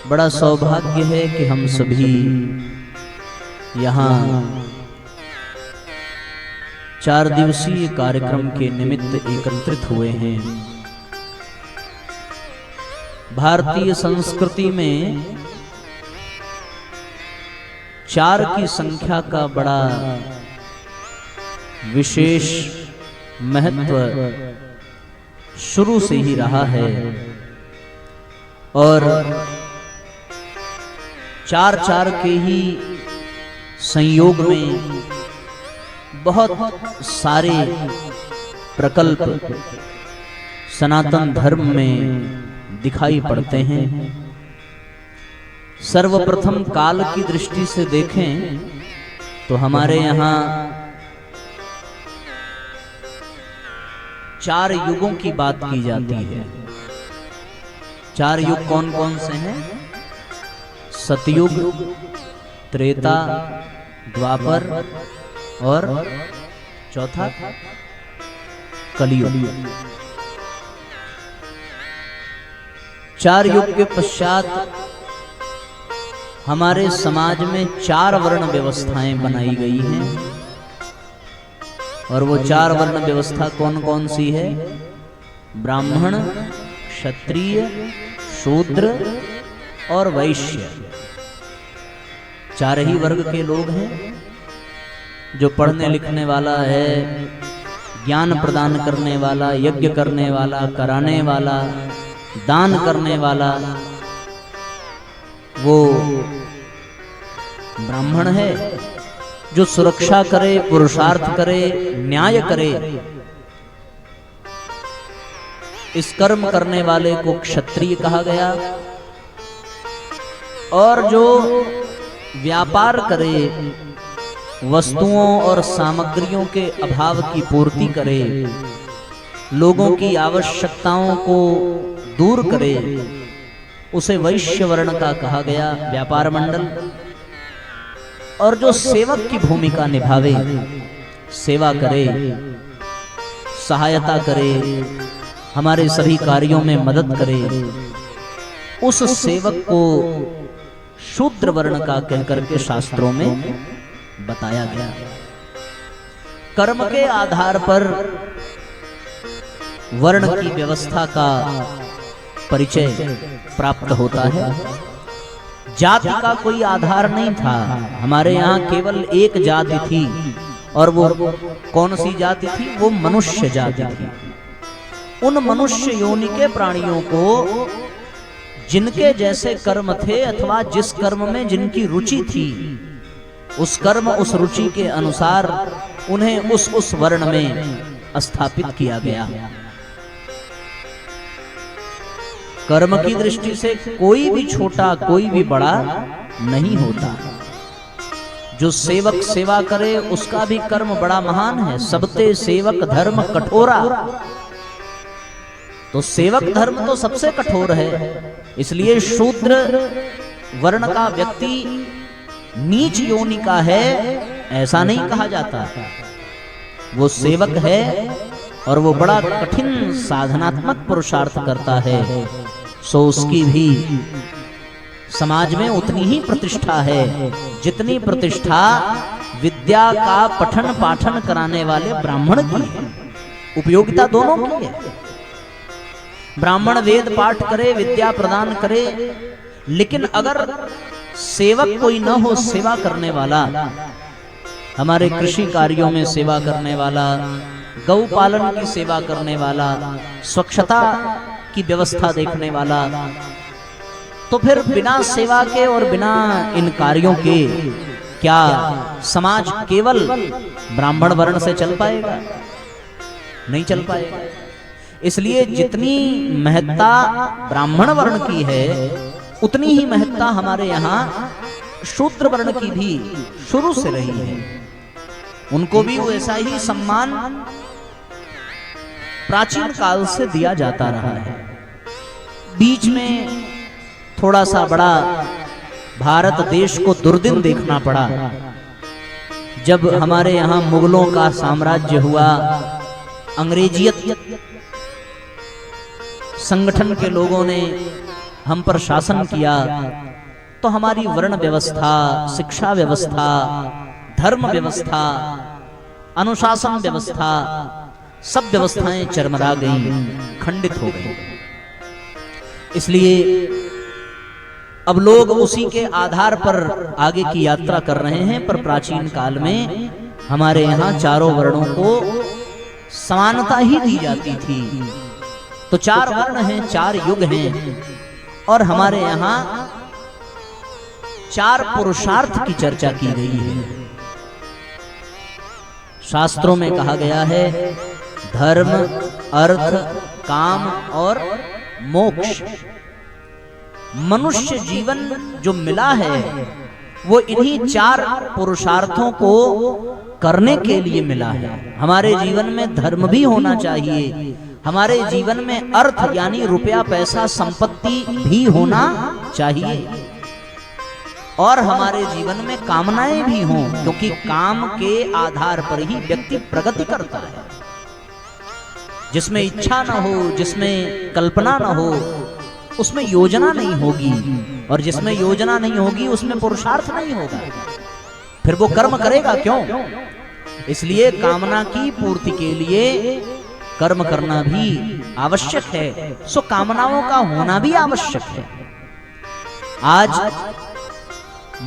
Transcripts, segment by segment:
बड़ा सौभाग्य है कि हम सभी यहाँ 4 दिवसीय कार्यक्रम के निमित्त एकत्रित हुए हैं। भारतीय संस्कृति में 4 की संख्या का बड़ा विशेष महत्व शुरू से ही रहा है और 4 के ही संयोग में बहुत सारे प्रकल्प सनातन धर्म में दिखाई पड़ते हैं। सर्वप्रथम काल की दृष्टि से देखें तो हमारे यहाँ 4 युगों की बात की जाती है। 4 युग कौन कौन से हैं? सतयुग, त्रेता, द्वापर और चौथा कलियुग। 4 युग के पश्चात हमारे समाज में 4 वर्ण व्यवस्थाएं बनाई गई हैं और वो 4 वर्ण व्यवस्था कौन कौन सी है? ब्राह्मण, क्षत्रिय, शूद्र और वैश्य। 4 ही वर्ग के लोग हैं। जो पढ़ने लिखने वाला है, ज्ञान प्रदान करने वाला, यज्ञ करने वाला, कराने वाला, दान करने वाला, वो ब्राह्मण है। जो सुरक्षा करे, पुरुषार्थ करे, न्याय करे, इस कर्म करने वाले को क्षत्रिय कहा गया। और जो व्यापार करे, वस्तुओं और सामग्रियों के अभाव की पूर्ति करे, लोगों की आवश्यकताओं को दूर करे, उसे वैश्य वर्ण का कहा गया, व्यापार मंडल। और जो सेवक की भूमिका निभावे, सेवा करे, सहायता करे, हमारे सभी कार्यों में मदद करे, उस सेवक को शूद्र वर्ण का कहकर के शास्त्रों में बताया गया। कर्म के आधार पर वर्ण की व्यवस्था का परिचय प्राप्त होता है। जाति का कोई आधार नहीं था। हमारे यहाँ केवल एक जाति थी और वो कौन सी जाति थी? वो मनुष्य जाति थी। उन मनुष्य योनि के प्राणियों को जिनके जैसे कर्म थे अथवा जिस कर्म में जिनकी रुचि थी, उस कर्म उस रुचि के अनुसार उन्हें उस वर्ण में स्थापित किया गया। कर्म की दृष्टि से कोई भी छोटा, कोई भी बड़ा नहीं होता। जो सेवक सेवा करे उसका भी कर्म बड़ा महान है। सबते सेवक धर्म कठोरा। तो सेवक धर्म तो सबसे कठोर है। इसलिए शूद्र वर्ण का व्यक्ति नीच योनि का है ऐसा नहीं कहा जाता। वो सेवक है और वो बड़ा कठिन साधनात्मक पुरुषार्थ करता है, सो उसकी भी समाज में उतनी ही प्रतिष्ठा है जितनी प्रतिष्ठा विद्या का पठन पाठन कराने वाले ब्राह्मण की है। उपयोगिता दोनों की है। ब्राह्मण वेद पाठ करे, विद्या प्रदान करे, लेकिन अगर सेवक कोई न हो, सेवा करने वाला, हमारे कृषि कार्यों में सेवा करने वाला, गौ पालन की सेवा करने वाला, स्वच्छता की व्यवस्था देखने वाला, तो फिर बिना सेवा के और बिना इन कार्यों के क्या समाज केवल ब्राह्मण वर्ण से चल पाएगा? नहीं चल पाएगा। इसलिए जितनी महत्ता ब्राह्मण वर्ण की है उतनी ही महत्ता हमारे यहाँ शूद्र वर्ण की भी शुरू से रही है। उनको भी वैसा ही सम्मान प्राचीन काल से दिया जाता रहा है। बीच में थोड़ा सा बड़ा भारत देश को दुर्दिन देखना पड़ा जब हमारे यहाँ मुगलों का साम्राज्य हुआ। अंग्रेजियत संगठन के लोगों ने हम पर शासन किया, तो हमारी वर्ण व्यवस्था, शिक्षा व्यवस्था, धर्म व्यवस्था, अनुशासन व्यवस्था, सब व्यवस्थाएं चरमरा गई, खंडित हो गई। इसलिए अब लोग उसी के आधार पर आगे की यात्रा कर रहे हैं। पर प्राचीन काल में हमारे यहाँ चारों वर्णों को समानता ही दी जाती थी। तो 4 वर्ण हैं, 4 युग हैं, और हमारे यहाँ 4 पुरुषार्थ की चर्चा की गई है। शास्त्रों में कहा गया है धर्म, अर्थ, काम और मोक्ष। मनुष्य जीवन जो मिला है वो इन्हीं 4 पुरुषार्थों को करने के लिए मिला है। हमारे जीवन में धर्म भी होना चाहिए, हमारे जीवन में अर्थ यानी रुपया पैसा संपत्ति भी होना चाहिए, और हमारे जीवन में कामनाएं भी हों, क्योंकि काम के आधार पर ही व्यक्ति प्रगति करता है। जिसमें इच्छा ना हो, जिसमें कल्पना ना हो, उसमें योजना नहीं होगी, और जिसमें योजना नहीं होगी उसमें पुरुषार्थ नहीं होगा। फिर वो कर्म करेगा क्यों? इसलिए कामना की पूर्ति के लिए कर्म करना भी आवश्यक है। सो कामनाओं का होना भी आवश्यक है। आज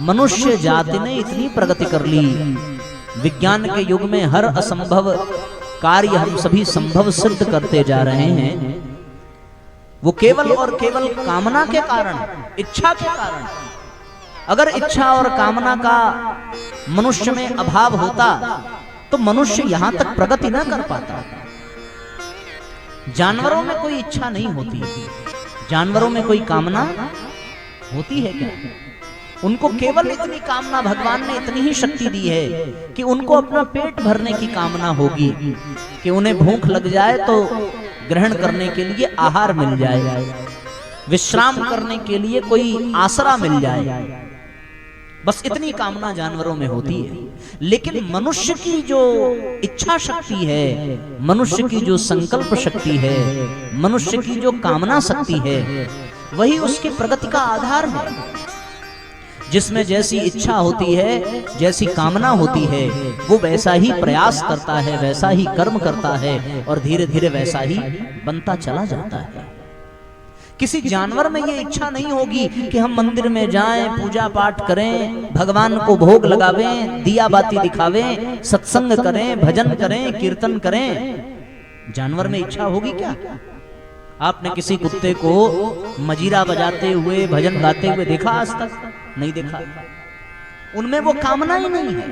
मनुष्य जाति ने इतनी प्रगति कर ली, विज्ञान के युग में हर असंभव कार्य हम सभी संभव सिद्ध करते जा रहे हैं। वो केवल और केवल कामना के कारण, इच्छा के कारण। अगर इच्छा और कामना का मनुष्य में अभाव होता तो मनुष्य यहां तक प्रगति न कर पाता। जानवरों में कोई इच्छा नहीं होती, जानवरों में कोई कामना होती है क्या? उनको केवल इतनी कामना, भगवान ने इतनी ही शक्ति दी है कि उनको अपना पेट भरने की कामना होगी, कि उन्हें भूख लग जाए तो ग्रहण करने के लिए आहार मिल जाए, विश्राम करने के लिए कोई आसरा मिल जाए। बस इतनी कामना जानवरों में होती है। लेकिन मनुष्य की जो इच्छा शक्ति है, मनुष्य की जो संकल्प शक्ति है, मनुष्य की जो कामना शक्ति है, वही उसकी प्रगति का आधार है। जिसमें जैसी इच्छा होती है, जैसी कामना होती है, वो वैसा ही प्रयास करता है, वैसा ही कर्म करता है, और धीरे धीरे वैसा ही बनता चला जाता है। किसी जानवर में ये इच्छा नहीं होगी कि हम मंदिर में जाएं, पूजा पाठ करें, भगवान को भोग लगावें, दिया बाती दिखावें, सत्संग करें, भजन करें, कीर्तन करें। जानवर में इच्छा होगी क्या? आपने किसी कुत्ते को मजीरा बजाते हुए, भजन गाते हुए देखा आज तक? नहीं देखा। उनमें वो कामना ही नहीं है।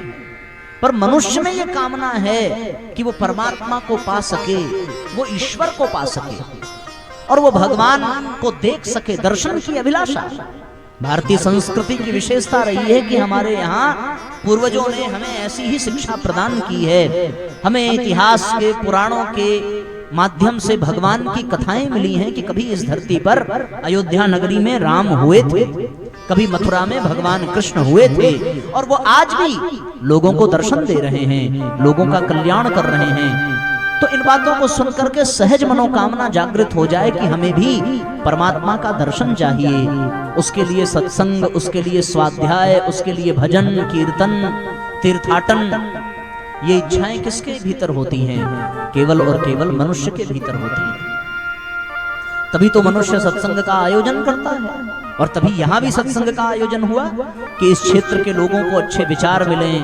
पर मनुष्य में ये कामना है कि वो परमात्मा को पा सके, वो ईश्वर को पा सके, और वो भगवान को देख सके, दर्शन की अभिलाषा। भारतीय संस्कृति की विशेषता रही है कि हमारे यहाँ पूर्वजों ने हमें ऐसी ही शिक्षा प्रदान की है। हमें इतिहास के, पुराणों के माध्यम से भगवान की कथाएं मिली हैं कि कभी इस धरती पर अयोध्या नगरी में राम हुए थे, कभी मथुरा में भगवान कृष्ण हुए थे, और वो आज भी लोगों को दर्शन दे रहे हैं, लोगों का कल्याण कर रहे हैं। तो इन बातों को सुनकर के सहज मनोकामना जागृत हो जाए कि हमें भी परमात्मा का दर्शन चाहिए। उसके लिए सत्संग, उसके लिए स्वाध्याय, उसके लिए भजन, कीर्तन, तीर्थाटन, ये इच्छाएं किसके भीतर होती हैं? केवल और केवल मनुष्य के भीतर होती हैं। तभी तो मनुष्य सत्संग का आयोजन करता है, और तभी यहां भी सत्संग का आयोजन हुआ कि इस क्षेत्र के लोगों को अच्छे विचार मिलें,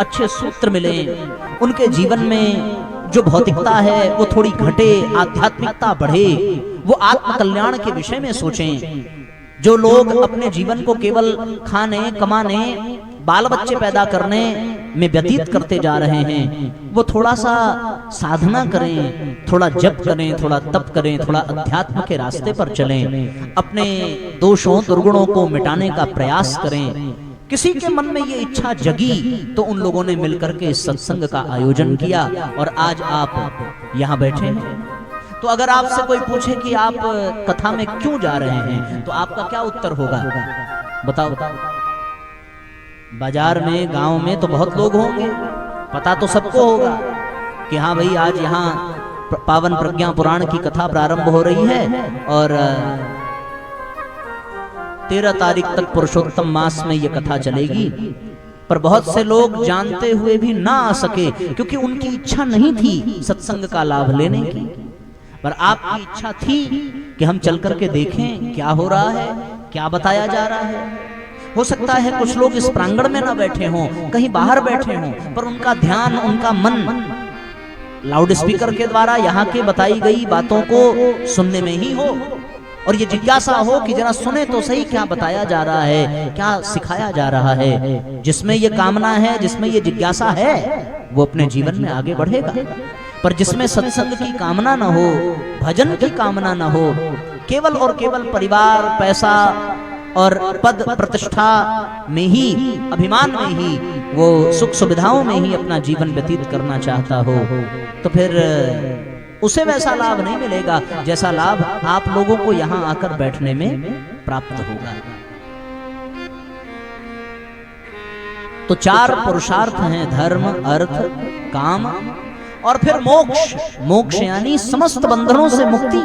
अच्छे सूत्र मिलें, उनके जीवन में जो भौतिकता है वो थोड़ी घटे, आध्यात्मिकता बढ़े, वो आत्म कल्याण के विषय में सोचें। जो लोग अपने जीवन को केवल खाने, कमाने, बाल बच्चे पैदा करने में व्यतीत करते जा रहे हैं, वो थोड़ा सा साधना करें, थोड़ा जप करें, थोड़ा तप करें, थोड़ा अध्यात्म के रास्ते पर चलें, अपने दोषों दुर्गुणों को मिटाने का प्रयास करें। किसी के मन में ये इच्छा जगी तो उन लोगों ने मिलकर के इस सत्संग का आयोजन किया, और आज आप यहाँ बैठे हैं। तो अगर आपसे कोई पूछे कि आप कथा में क्यों जा रहे हैं, तो आपका क्या उत्तर होगा? बताओ। बाजार में, गांव में तो बहुत लोग होंगे, पता तो सबको होगा कि हाँ भाई आज यहाँ पावन प्रज्ञा पुराण की कथा प्रारंभ हो रही है, और 13 तारीख तक पुरुषोत्तम मास में ये कथा चलेगी, पर बहुत से लोग जानते हुए भी ना आ सके क्योंकि उनकी इच्छा नहीं थी सत्संग का लाभ लेने की। पर आपकी इच्छा थी कि हम चल करके देखें क्या हो रहा है, क्या बताया जा रहा है। हो सकता है कुछ लोग इस प्रांगण में ना बैठे हों, कहीं बाहर बैठे हों, पर उनका ध्यान, उनका मन लाउड स्पीकर के द्वारा यहाँ के बताई गई बातों को सुनने में ही हो, और ये जिज्ञासा हो कि जरा सुने तो सही क्या बताया जा रहा है, क्या सिखाया जा रहा है। जिसमें ये कामना है, जिसमें ये जिज्ञासा है, वो अपने जीवन में आगे बढ़ेगा। पर जिसमें सत्संग की कामना न हो, भजन की कामना न हो, केवल और केवल परिवार, पैसा और पद प्रतिष्ठा में ही, अभिमान में ही, वो सुख सुविधाओं में ही अपना जीवन व्यतीत करना चाहता हो, तो फिर उसे वैसा लाभ नहीं मिलेगा जैसा लाभ आप लोगों को यहाँ आकर बैठने में प्राप्त होगा। तो 4 पुरुषार्थ हैं, धर्म, अर्थ, काम और फिर मोक्ष। मोक्ष यानी समस्त बंधनों से मुक्ति।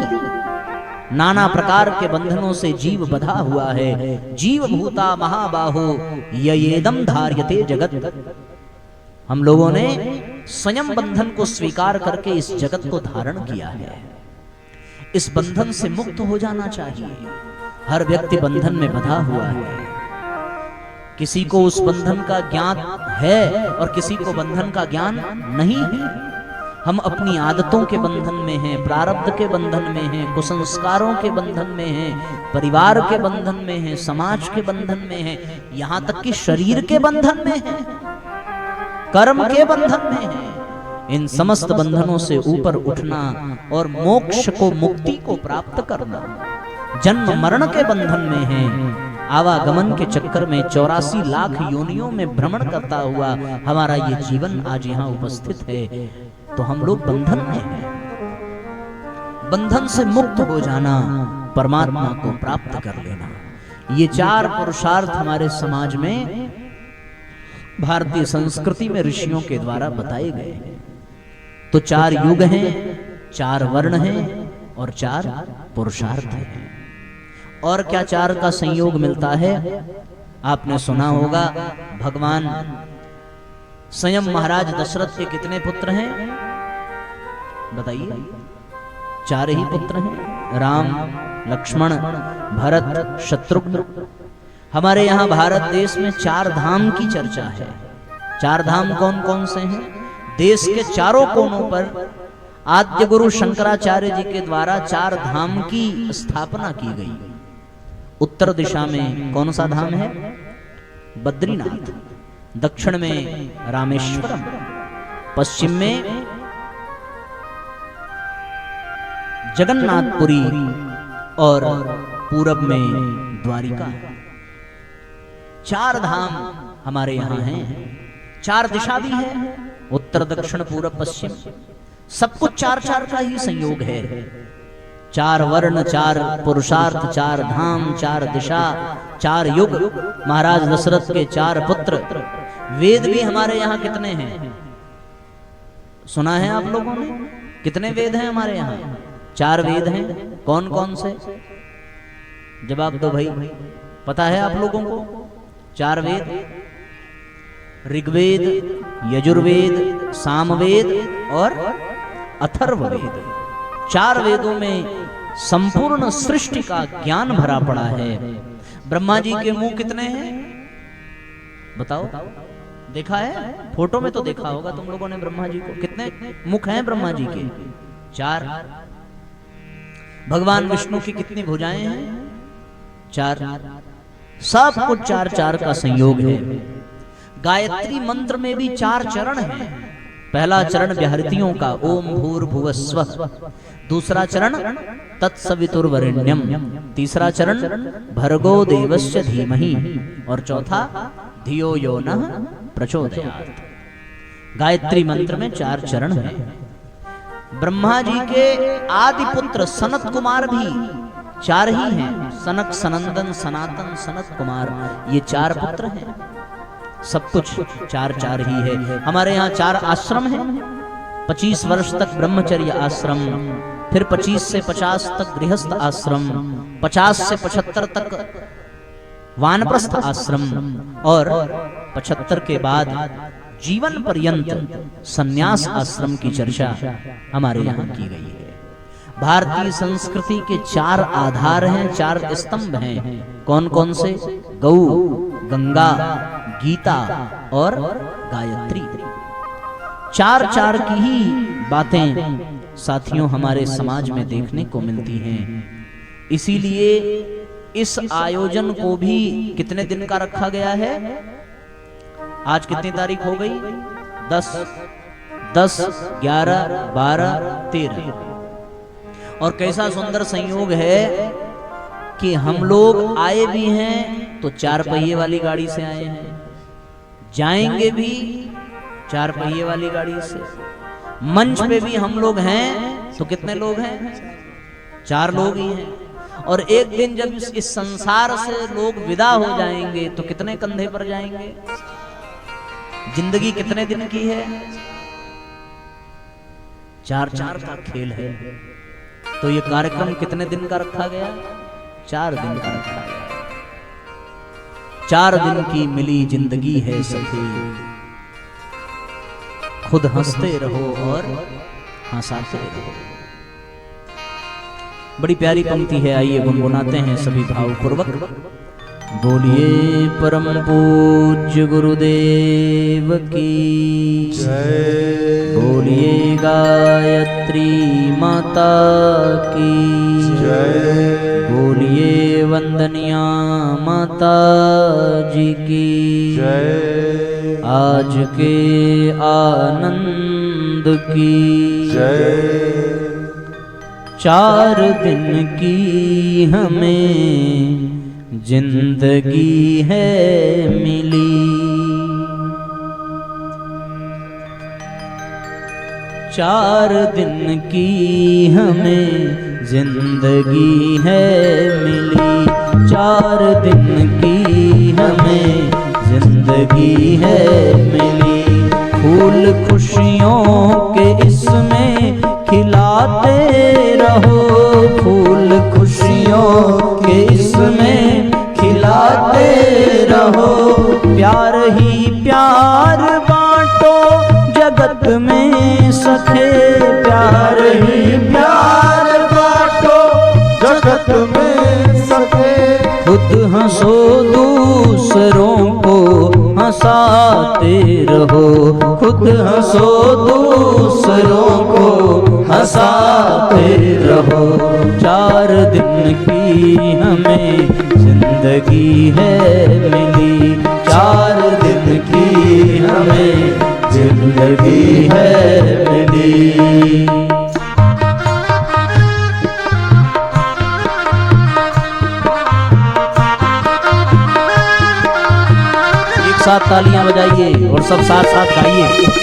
नाना प्रकार के बंधनों से जीव बंधा हुआ है। जीव भूता महाबाहो येदम धार्यते जगत। हम लोगों ने स्वयं बंधन को स्वीकार करके इस जगत को धारण किया है। इस बंधन से मुक्त हो जाना चाहिए। हर व्यक्ति बंधन में बंधा हुआ है। किसी को उस बंधन का ज्ञान है और किसी को बंधन का ज्ञान नहीं है। हम अपनी आदतों के बंधन में हैं, प्रारब्ध के बंधन में हैं, कुसंस्कारों के बंधन में हैं, परिवार के बंधन में हैं, समाज के बंधन में हैं, यहाँ तक कि शरीर के बंधन में हैं, कर्म के बंधन में है। इन समस्त बंधनों से ऊपर उठना और मोक्ष को, मुक्ति को प्राप्त करना, जन्म मरण के बंधन में है। आवागमन के चक्कर में 84 लाख योनियों में भ्रमण करता हुआ हमारा ये जीवन आज यहाँ उपस्थित है। तो हम लोग बंधन में हैं। बंधन से मुक्त हो जाना, परमात्मा को प्राप्त कर लेना, ये 4 पुरुषार्थ हमारे समाज में, भारतीय संस्कृति में ऋषियों के द्वारा बताए गए हैं। तो 4 युग हैं, 4 वर्ण हैं और 4 पुरुषार्थ हैं। और क्या 4 का संयोग मिलता है? आपने सुना होगा, भगवान स्वयं महाराज दशरथ के कितने पुत्र हैं? बताइए। 4 ही पुत्र हैं, राम, लक्ष्मण, भरत, शत्रुघ्न। हमारे यहाँ भारत देश में 4 धाम की चर्चा है। 4 धाम कौन कौन से हैं? देश के चारों कोनों पर आद्य गुरु शंकराचार्य जी के द्वारा 4 धाम की स्थापना की गई। उत्तर दिशा में कौन सा धाम है? बद्रीनाथ। दक्षिण में रामेश्वरम, पश्चिम में जगन्नाथपुरी और पूरब में द्वारिका। 4 धाम हमारे यहाँ हैं। 4 दिशा भी है, उत्तर, दक्षिण, पूरब, पश्चिम। सब कुछ 4 का ही संयोग है। 4 वर्ण, 4 पुरुषार्थ, 4 धाम, 4 दिशा, 4 युग। महाराज दशरथ के 4 पुत्र। वेद भी हमारे यहाँ कितने हैं? सुना है आप लोगों ने? कितने वेद हैं हमारे यहाँ? 4 वेद हैं। कौन कौन से? जवाब दो भाई, पता है आप लोगों को? 4 वेद, ऋग्वेद, यजुर्वेद, सामवेद और अथर्ववेद। 4 वेदों में संपूर्ण सृष्टि का ज्ञान भरा पड़ा है। ब्रह्मा जी के मुंह कितने हैं? बताओ, देखा है? फोटो में तो देखा होगा तुम लोगों ने ब्रह्मा जी को। कितने मुख हैं ब्रह्मा जी के? 4। भगवान विष्णु की कितनी भुजाएं हैं? 4। सब कुछ 4 का संयोग है। गायत्री मंत्र में भी 4 चरण हैं। पहला चरण व्याहृतियों का, ओम भूर्भुवस्वः। दूसरा चरण तत्सवितुर्वरेण्यम। तीसरा चरण भर्गो देवस्य धीमहि। और चौथा धियो यो नः प्रचोदयात्। गायत्री मंत्र में 4 चरण हैं। ब्रह्मा जी के आदि पुत्र सनत कुमार भी 4 ही हैं। सनक, सनंदन, सनातन, सनत कुमार, ये 4 पुत्र हैं। सब कुछ 4 ही है। हमारे यहाँ 4 आश्रम हैं। 25 वर्ष तक ब्रह्मचर्य आश्रम, फिर 25 से 50 तक गृहस्थ आश्रम, 50 से 75 तक वानप्रस्थ आश्रम और 75 के बाद जीवन पर्यंत संन्यास आश्रम की चर्चा हमारे यहाँ की गई है। भारतीय संस्कृति के 4 आधार हैं, 4 स्तंभ हैं। कौन कौन से? गौ, गंगा, गीता और गायत्री। 4 की ही बातें साथियों हमारे समाज में देखने को मिलती हैं। इसीलिए इस आयोजन को भी कितने दिन का रखा गया है? आज कितनी तारीख हो गई? 10, 11, 12, 13। और कैसा सुंदर संयोग है कि हम लोग आए भी हैं तो 4 पहिए वाली गाड़ी से आए हैं, जाएंगे भी 4 पहिए वाली गाड़ी से। मंच पे भी हम लोग हैं तो कितने लोग हैं? 4 लोग ही हैं। और एक दिन जब इस संसार से लोग विदा हो जाएंगे तो कितने कंधे पर जाएंगे? जिंदगी कितने दिन की है? 4 का खेल है। तो ये कार्यक्रम कितने दिन का रखा गया? 4 दिन का रखा गया। 4 दिन की मिली जिंदगी है सखी, खुद हंसते रहो और हंसाते रहो। बड़ी प्यारी पंक्ति है, आइए गुनगुनाते हैं सभी भावपूर्वक। बोलिए परम पूज्य गुरुदेव की जय, बोलिए गायत्री माता की जय, बोलिए वंदनिया माता जी की जय, आज के आनंद की जय। 4 दिन की हमें जिंदगी है मिली, 4 दिन की हमें जिंदगी है मिली, 4 दिन की हमें जिंदगी है मिली। फूल खुशियों के इसमें खिलाते रहो, फूल खुशियों के इसमें खिलाते रहो। प्यार ही प्यार बांटो जगत में सखे, प्यार ही प्यार बांटो जगत में सखे। खुद हंसो दूसरों को हंसाते रहो, खुद हंसो दूसरों को हंसाते रहो। 4 दिन की हमें जिंदगी है मिली, 4 दिन की हमें जिंदगी है मिली। एक साथ तालियां बजाइए और सब साथ साथ गाइए।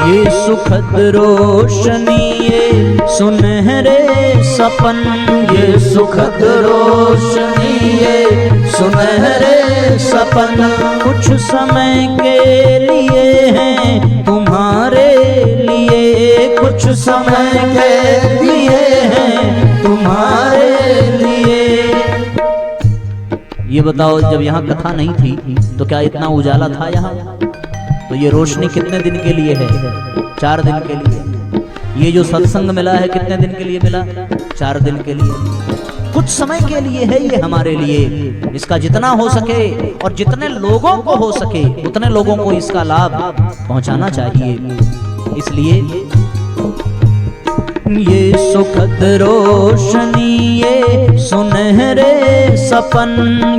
ये सुखद रोशनी ये सुनहरे सपन, ये सुखद रोशनी ये सुनहरे सपन। कुछ समय के लिए हैं तुम्हारे लिए, कुछ समय के लिए हैं तुम्हारे लिए। ये बताओ, जब यहाँ कथा नहीं थी तो क्या इतना उजाला था यहाँ? तो ये रोशनी कितने दिन के लिए है? 4 दिन के लिए। ये जो सत्संग मिला है कितने दिन के लिए मिला? 4 दिन के लिए। कुछ समय के लिए है ये हमारे लिए। इसका जितना हो सके और जितने लोगों को हो सके उतने लोगों को इसका लाभ पहुंचाना चाहिए। इसलिए ये सुखद रोशनी ये सुनहरे सपन,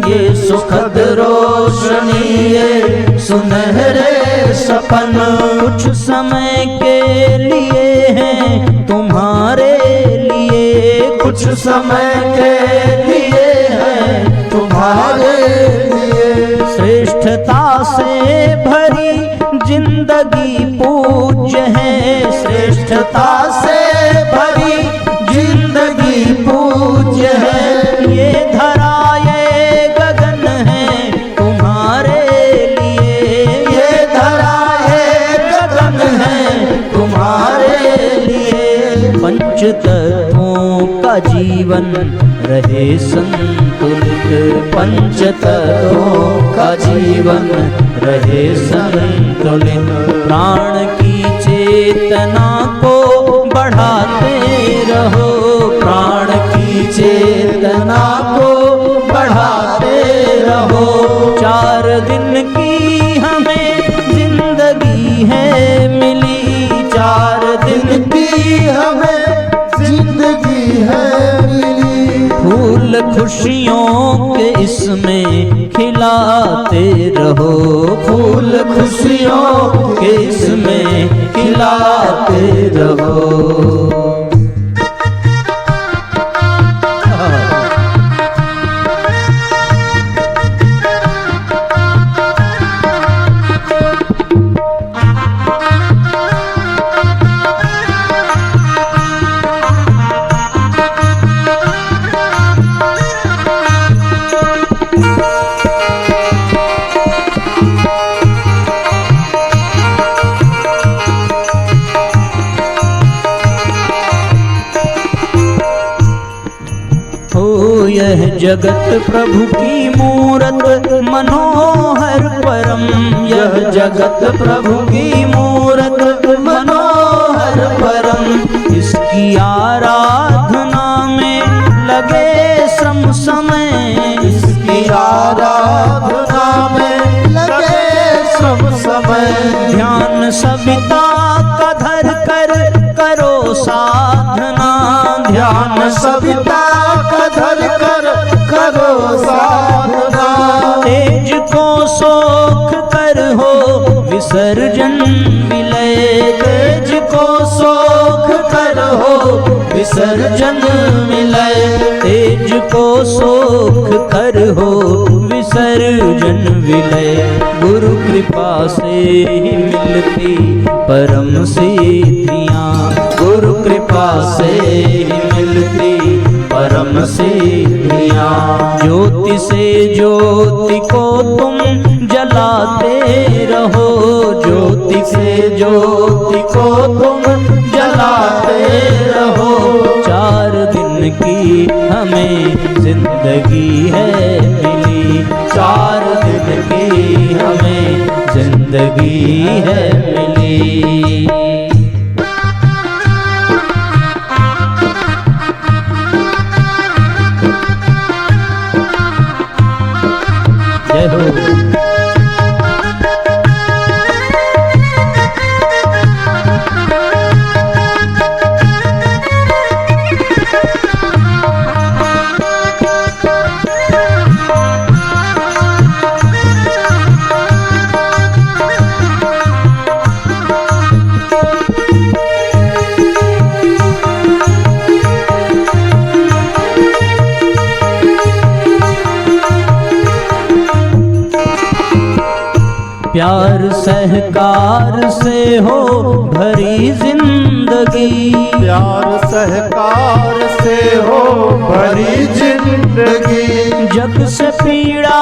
ये सुखद रोशनी ये सुनहरे सपन। कुछ समय के लिए हैं तुम्हारे लिए, कुछ समय के लिए हैं तुम्हारे लिए। श्रेष्ठता से भरी जिंदगी पूज्य है, तुच्छता से भरी जिंदगी पूज्य है। ये धरा ये गगन है तुम्हारे लिए, ये धरा ये गगन है तुम्हारे लिए। पंच तत्वों का जीवन रहे संतुलित, पंच तत्वों का जीवन रहे संतुलित। प्राण की चेतना को बढ़ाते रहो, प्राण की चेतना को बढ़ाते रहो। 4 दिन की हमें जिंदगी है मिली, 4 दिन की हमें जिंदगी है मिली। फूल खुशियों के इसमें खिलाते रहो, फूल खुशियों के इसमें खिलाते रहो। यह जगत प्रभु की मूरत मनोहर परम, यह जगत प्रभु की मूरत मनोहर परम। इसकी आराधना में लगे श्रम समय, इसकी आराधना में लगे श्रम समय। ध्यान सविता का धर कर करो साधना, ध्यान सविता का धर कर करो साधना। तेज को सोख कर हो विसर्जन विलय, तेज को सोख कर हो विसर्जन विलय। तेज को सोख कर हो विसर्जन विलय। गुरु कृपा से ही मिलती परम सिद्धियाँ, गुरु कृपा से ही मिलती परम सिद्धियाँ। ज्योति से ज्योति को तुम जलाते रहो, ज्योति से ज्योति को तुम जलाते रहो। 4 दिन की हमें जिंदगी है मिली, 4 दिन की हमें जिंदगी है मिली। जय हो। प्यार सहकार से हो भरी जिंदगी, प्यार सहकार से हो भरी जिंदगी। जग से पीड़ा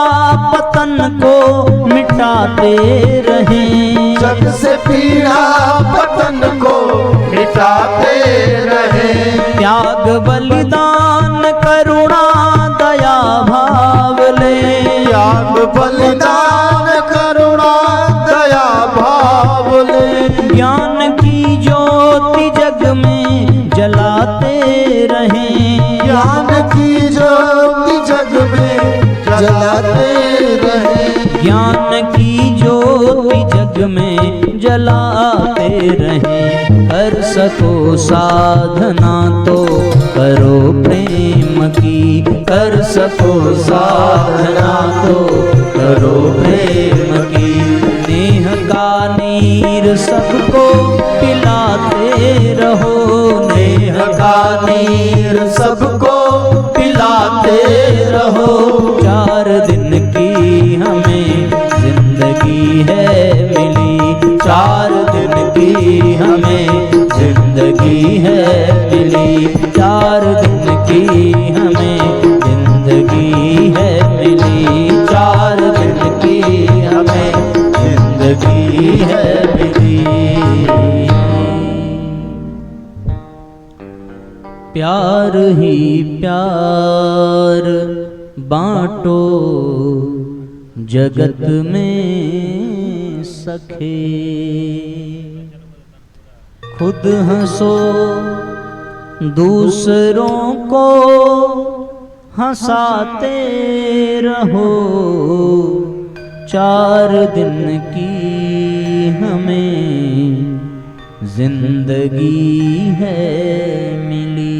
पतन को मिटाते रहें, जग से पीड़ा पतन को मिटाते रहें। त्याग बलिदान करुणा दया भाव ले, त्याग बलिदान करुणा दया भाव ले। ज्ञान की ज्योति जग में जलाते रहें, ज्ञान की ज्योति जग में जलाते रहें। ज्ञान की ज्योति जग में जलाते रहें। कर सको साधना तो करो प्रेम की, कर सको साधना तो करो प्रेम की। नेह का नीर सबको पिलाते रहो, नेह का नीर सबको पिलाते रहो। 4 दिन की हमें जिंदगी है मिली, 4 दिन की हमें जिंदगी है मिली। प्यार ही प्यार बांटो जगत में सखे, खुद हंसो दूसरों को हंसाते रहो। 4 दिन की हमें जिंदगी है मिली।